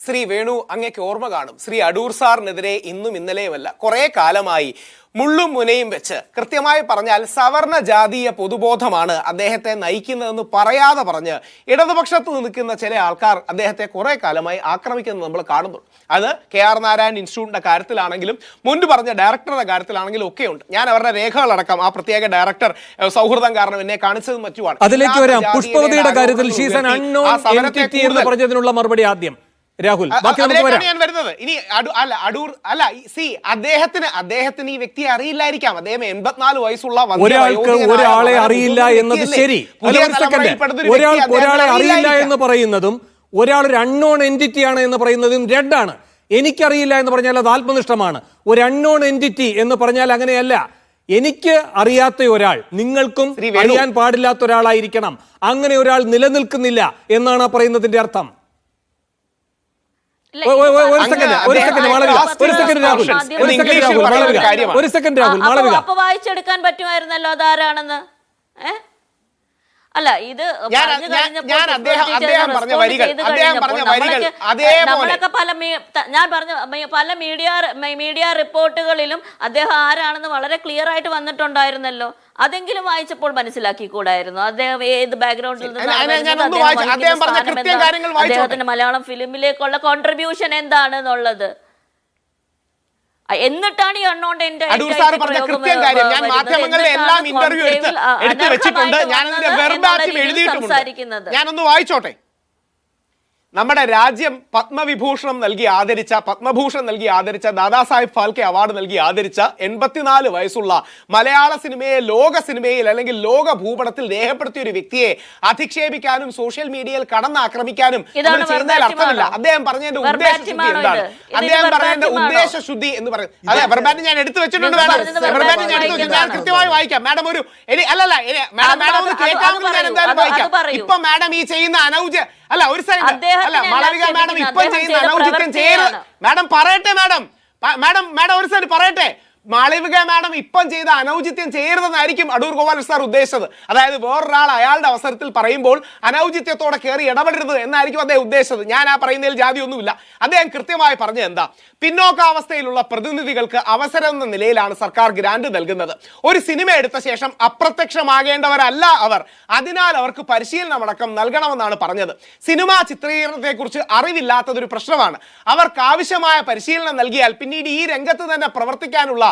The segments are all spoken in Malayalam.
ശ്രീ വേണു അങ്ങേക്ക് ഓർമ്മ കാണും, ശ്രീ അടൂർ സാറിനെതിരെ ഇന്നും ഇന്നലെയുമല്ല കുറേ കാലമായി മുള്ളും മുനയും വെച്ച് കൃത്യമായി പറഞ്ഞാൽ സവർണ ജാതീയ പൊതുബോധമാണ് അദ്ദേഹത്തെ നയിക്കുന്നതെന്ന് പറയാതെ പറഞ്ഞ് ഇടതുപക്ഷത്ത് നിൽക്കുന്ന ചില ആൾക്കാർ അദ്ദേഹത്തെ കുറേ കാലമായി ആക്രമിക്കുന്നത് നമ്മൾ കാണുന്നു. അത് KR നാരായൺ ഇൻസ്റ്റിറ്റ്യൂട്ടിന്റെ കാര്യത്തിലാണെങ്കിലും മുൻപ് പറഞ്ഞ ഡയറക്ടറുടെ കാര്യത്തിലാണെങ്കിലും ഒക്കെയുണ്ട്. ഞാൻ അവരുടെ രേഖകളടക്കം ആ പ്രത്യേക ഡയറക്ടർ സൗഹൃദം കാരണം എന്നെ കാണിച്ചതും മറ്റുമാണ്. അതിലേക്ക് വരാം. പുഷ്പവതിയുടെ കാര്യത്തിൽ പറഞ്ഞതിനുള്ള മറുപടി ആദ്യം രാഹുൽ, ഞാൻ വരുന്നത് ഇനി അദ്ദേഹത്തിന് ഈ വ്യക്തിയെ അറിയില്ലായിരിക്കാം. അദ്ദേഹം 84 വയസ്സുള്ള ഒരാളെ അറിയില്ല എന്നത് ശരി. ഒരാളെ അറിയില്ല എന്ന് പറയുന്നതും ഒരാൾ ഒരു അൺനോൺ എൻറ്റിറ്റി ആണ് എന്ന് പറയുന്നതും രണ്ടാണ്. എനിക്കറിയില്ല എന്ന് പറഞ്ഞാൽ അത് ആത്മനിഷ്ഠമാണ്. ഒരു അൺനോൺ എൻറ്റിറ്റി എന്ന് പറഞ്ഞാൽ അങ്ങനെയല്ല. എനിക്ക് അറിയാത്ത ഒരാൾ നിങ്ങൾക്കും അറിയാൻ പാടില്ലാത്ത ഒരാളായിരിക്കണം. അങ്ങനെ ഒരാൾ നിലനിൽക്കുന്നില്ല എന്നാണ് പറയുന്നതിന്റെ അർത്ഥം. വായിച്ചെടുക്കാൻ പറ്റുമായിരുന്നല്ലോ അതാരാണെന്ന്. അല്ല, ഇത് നമ്മളൊക്കെ ഞാൻ പറഞ്ഞ പല മീഡിയ റിപ്പോർട്ടുകളിലും അദ്ദേഹം ആരാണെന്ന് വളരെ ക്ലിയർ ആയിട്ട് വന്നിട്ടുണ്ടായിരുന്നല്ലോ. അതെങ്കിലും വായിച്ചപ്പോൾ മനസ്സിലാക്കിക്കൂടായിരുന്നു അദ്ദേഹം ഏത് ബാക്ക്ഗ്രൗണ്ടിൽ നിന്ന് അദ്ദേഹത്തിന്റെ മലയാളം ഫിലിമിലേക്കുള്ള കോൺട്രിബ്യൂഷൻ എന്താണെന്നുള്ളത്. എന്നിട്ടാണ് ഈ ഞാനൊന്ന് വായിച്ചോട്ടെ. നമ്മുടെ രാജ്യം പത്മവിഭൂഷണം നൽകി ആദരിച്ച, പത്മഭൂഷൺ നൽകി ആദരിച്ച, ദാദാസാഹിബ് ഫാൽക്കെ അവാർഡ് നൽകി ആദരിച്ച 84 വയസ്സുള്ള മലയാള സിനിമയെ ലോക സിനിമയിൽ അല്ലെങ്കിൽ ലോക ഭൂപടത്തിൽ രേഖപ്പെടുത്തിയ ഒരു വ്യക്തിയെ അധിക്ഷേപിക്കാനും സോഷ്യൽ മീഡിയയിൽ കടന്നാക്രമിക്കാനും ചെയ്യുന്നതിൽ അർത്ഥമില്ല. അദ്ദേഹം പറഞ്ഞതിന്റെ ഉദ്ദേശശുദ്ധി എന്താണ്? അദ്ദേഹം പറഞ്ഞതിന്റെ ഉദ്ദേശശുദ്ധി എന്ന് പറയുന്നത് അതെ. വെർബാറ്റ് ഞാൻ എടുത്തു വെച്ചിട്ടുണ്ട്. ഞാൻ കൃത്യമായി വായിക്കാം. മാഡം ഒരു അല്ലല്ല മാഡം ഒന്ന് കേൾക്കാമെങ്കിൽ ഞാൻ എന്തായാലും വായിക്കാം. ഇപ്പൊ മാഡം ഈ ചെയ്യുന്ന അനൗച അല്ല ഒരു സെക്കൻഡ് അല്ല മാളവിക മാഡം ഇപ്പം ചെയ്യുന്ന അനൗചിത്യം ചെയ്യരുത്. മാഡം പറയട്ടെ. മാഡം ഒരു സെക്കൻഡ് പറയട്ടെ. മാളവിക മാഡം ഇപ്പം ചെയ്ത അനൗചിത്യം ചെയ്യരുതെന്നായിരിക്കും അടൂർ ഗോപാലകൃഷ്ണൻ സാർ ഉദ്ദേശിച്ചത്. അതായത് വേറൊരാൾ അയാളുടെ അവസരത്തിൽ പറയുമ്പോൾ അനൗചിത്യത്തോടെ കയറി ഇടപെടരുത് എന്നായിരിക്കും അദ്ദേഹം ഉദ്ദേശിച്ചത്. ഞാൻ ആ പറയുന്നതിൽ ജാതിയൊന്നുമില്ല. അദ്ദേഹം കൃത്യമായി പറഞ്ഞത് എന്താ? പിന്നോക്കാവസ്ഥയിലുള്ള പ്രതിനിധികൾക്ക് അവസരം എന്ന നിലയിലാണ് സർക്കാർ ഗ്രാന്റ് നൽകുന്നത്. ഒരു സിനിമ എടുത്ത ശേഷം അപ്രത്യക്ഷമാകേണ്ടവരല്ല അവർ. അതിനാൽ അവർക്ക് പരിശീലനമടക്കം നൽകണമെന്നാണ് പറഞ്ഞത്. സിനിമാ ചിത്രീകരണത്തെക്കുറിച്ച് അറിവില്ലാത്തതൊരു പ്രശ്നമാണ്. അവർക്ക് ആവശ്യമായ പരിശീലനം നൽകിയാൽ പിന്നീട് ഈ രംഗത്ത് തന്നെ പ്രവർത്തിക്കാനുള്ള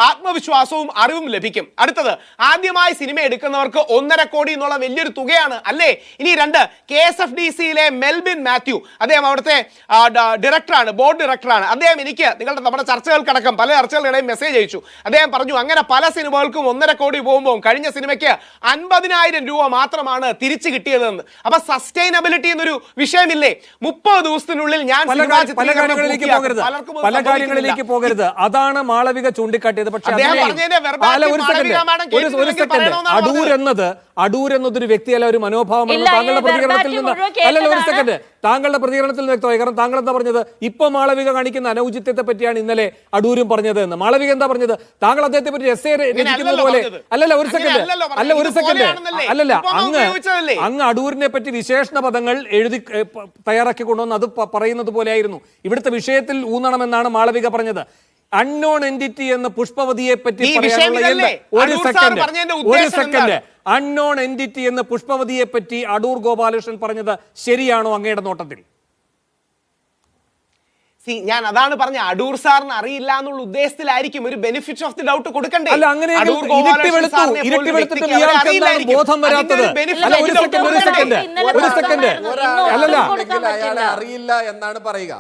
ആത്മവിശ്വാസവും അറിവും ലഭിക്കും. അടുത്തത്, ആദ്യമായി സിനിമ എടുക്കുന്നവർക്ക് 1.5 കോടി എന്നുള്ള വലിയൊരു തുകയാണ് അല്ലേ? ഇനി 2, KSFDCയിലെ മെൽബിൻ മാത്യു, അദ്ദേഹം അവിടുത്തെ ഡയറക്ടറാണ്, ബോർഡ് ഡയറക്ടറാണ്. അദ്ദേഹം എനിക്ക് നമ്മുടെ ചർച്ചകൾക്കടക്കം പല ചർച്ചകളുടെയും മെസ്സേജ് അയച്ചു. അദ്ദേഹം പറഞ്ഞു അങ്ങനെ പല സിനിമകൾക്കും 1.5 കോടി പോകുമ്പോൾ കഴിഞ്ഞ സിനിമയ്ക്ക് 50,000 രൂപ മാത്രമാണ് തിരിച്ചു കിട്ടിയതെന്ന്. അപ്പൊ സസ്റ്റൈനബിലിറ്റി എന്നൊരു വിഷയമില്ലേ? 30 ദിവസത്തിനുള്ളിൽ ഞാൻ പല കാര്യങ്ങളിലേക്ക് പോകരുത്. അതാണ് മാളവിക ചൂണ്ടിക്കാട്ടിയത്. പക്ഷേ അടൂർ എന്നതൊരു വ്യക്തിയല്ല, ഒരു മനോഭാവമാണ്. താങ്കളുടെ പ്രതികരണത്തിൽ നിന്ന് താങ്കളുടെ പ്രതികരണത്തിൽ നിന്ന് വ്യക്തമായി. കാരണം താങ്കൾ എന്താ പറഞ്ഞത്? ഇപ്പൊ മാളവിക കാണിക്കുന്ന അനൗചിത്യത്തെ പറ്റിയാണ് ഇന്നലെ അടൂരും പറഞ്ഞത് എന്ന്. മാളവിക എന്താ പറഞ്ഞത്? താങ്കൾ അദ്ദേഹത്തെ പറ്റി എസ്സേ രചിക്കുന്നത് പോലെ ഒരു സെക്കൻഡ് അങ്ങ് അടൂരിനെ പറ്റി വിശേഷണ പദങ്ങൾ എഴുതി തയ്യാറാക്കി കൊണ്ടുവന്ന് അത് പറയുന്നത് പോലെയായിരുന്നു. ഇവിടുത്തെ വിഷയത്തിൽ ഊന്നണമെന്നാണ് മാളവിക പറഞ്ഞത്. അൺനോൺ എൻറ്റിറ്റി എന്ന് പുഷ്പവതിയെ പറ്റി ഒരു സെക്കൻഡ് അൺനോൺ എൻറ്റിറ്റി എന്ന് പുഷ്പവതിയെ പറ്റി അടൂർ ഗോപാലകൃഷ്ണൻ പറഞ്ഞത് ശരിയാണോ അങ്ങയുടെ നോട്ടത്തിൽ? ഞാൻ അതാണ് പറഞ്ഞ, അടൂർ സാറിന് അറിയില്ല എന്നുള്ള ഉദ്ദേശത്തിലായിരിക്കും ഒരു ബെനിഫിറ്റ് ഓഫ് ദി ഡൗട്ട് കൊടുക്കണ്ടേ? അല്ല, അങ്ങനെ ബോധം വരാത്തത് അറിയില്ല എന്നാണ് പറയുക.